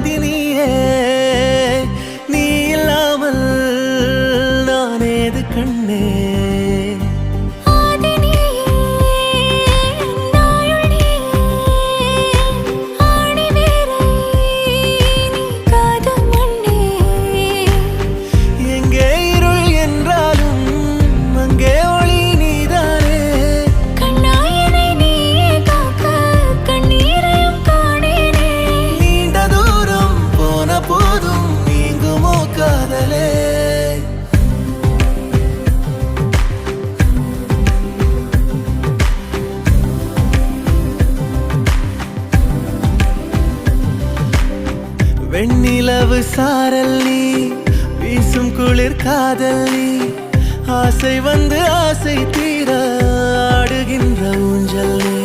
நீயே நீ இல்லாமல் நான் ஏது கண்ணே வெண்ணிலவு சாரல் நீ வீசும் குளிர் காதல் நீ ஆசை வந்து ஆசை தீர ஆடுகின்ற ஊஞ்சல் நீ